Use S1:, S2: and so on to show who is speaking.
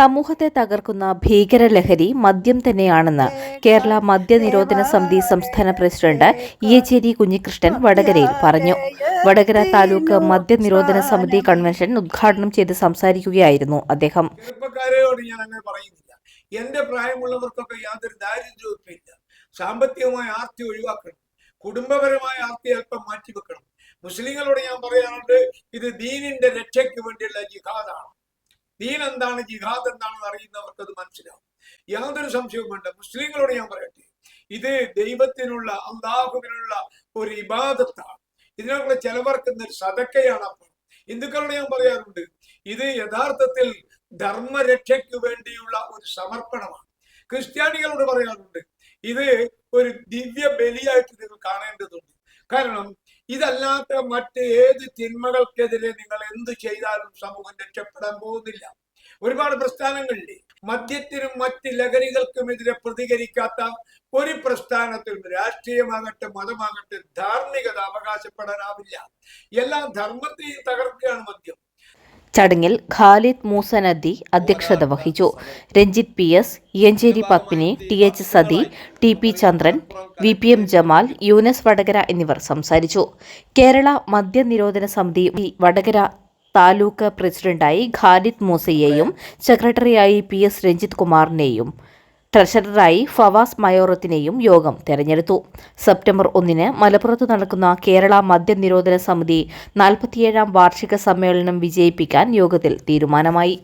S1: സമൂഹത്തെ തകർക്കുന്ന ഭീകരലഹരി മദ്യം തന്നെയാണെന്ന് കേരള മദ്യനിരോധന സമിതി സംസ്ഥാന പ്രസിഡന്റ് ഇയച്ചേരി കുഞ്ഞികൃഷ്ണൻ വടകരയിൽ പറഞ്ഞു. വടകര താലൂക്ക് മദ്യനിരോധന സമിതി കൺവെൻഷൻ ഉദ്ഘാടനം ചെയ്ത് സംസാരിക്കുകയായിരുന്നു അദ്ദേഹം.
S2: ചെറുപ്പക്കാരോട് ഞാൻ അങ്ങനെ പറയുന്നില്ല. എന്റെ പ്രായമുള്ളവർക്കൊക്കെ യാതൊരു ദാരിദ്ര്യവുമില്ല. സാമ്പത്തികമായ ആർത്തി ഒഴിവാക്കണം, കുടുംബപരമായ ആർത്തി അല്പം മാറ്റിവെക്കണം. മുസ്ലിങ്ങളോട് ഞാൻ പറയാറുണ്ട്, ഇത് ദീനിന്റെ രക്ഷയ്ക്ക് വേണ്ടിയുള്ള ജിഹാദാണ്. ദീൻ എന്താണ്, ജിഹാദ് എന്താണെന്ന് അറിയുന്നവർക്ക് അത് മനസ്സിലാവും. യാതൊരു സംശയവും വേണ്ട. മുസ്ലിങ്ങളോട് ഞാൻ പറയട്ടെ, ഇത് ദൈവത്തിനുള്ള, അള്ളാഹുവിനുള്ള ഒരു ഇബാദത്താണ്. ഇതിനുള്ള ചെലവർക്കുന്ന ഒരു സദക്കയാണ്. അപ്പോൾ ഹിന്ദുക്കളോട് ഞാൻ പറയാറുണ്ട്, ഇത് യഥാർത്ഥത്തിൽ ധർമ്മരക്ഷയ്ക്ക് വേണ്ടിയുള്ള ഒരു സമർപ്പണമാണ്. ക്രിസ്ത്യാനികളോട് പറയാറുണ്ട്, ഇത് ഒരു ദിവ്യ ബലിയായിട്ട് നിങ്ങൾ കാണേണ്ടതുണ്ട്. കാരണം ഇതല്ലാത്ത മറ്റ് ഏത് തിന്മകൾക്കെതിരെ നിങ്ങൾ എന്ത് ചെയ്താലും സമൂഹം രക്ഷപ്പെടാൻ പോകുന്നില്ല. ഒരുപാട് പ്രസ്ഥാനങ്ങളിലെ മദ്യത്തിനും മറ്റ് ലഹരികൾക്കുമെതിരെ പ്രതികരിക്കാത്ത ഒരു പ്രസ്ഥാനത്തിനും, രാഷ്ട്രീയമാകട്ടെ മതമാകട്ടെ, ധാർമ്മികത അവകാശപ്പെടാനാവില്ല. എല്ലാ ധർമ്മത്തെയും തകർക്കുകയാണ് മദ്യം.
S1: ചടങ്ങിൽ ഖാലിദ് മൂസനദി അധ്യക്ഷത വഹിച്ചു. Ranjith PS, Iyancheri Padmini, TH Sathi, TP Chandran, VPM Jamal, Yunus Vadakara എന്നിവർ സംസാരിച്ചു. കേരള മദ്യനിരോധന സമിതി വടകര താലൂക്ക് പ്രസിഡന്റായി ഖാലിദ് മൂസയെയും സെക്രട്ടറിയായി PS രഞ്ജിത്ത് കുമാറിനെയും ട്രഷററായി ഫവാസ് മയോറത്തിനെയും യോഗം തെരഞ്ഞെടുത്തു. സെപ്റ്റംബർ 1 മലപ്പുറത്ത് നടക്കുന്ന കേരള മദ്യനിരോധന സമിതി 47ാം വാർഷിക സമ്മേളനം വിജയിപ്പിക്കാൻ യോഗത്തിൽ തീരുമാനമായി.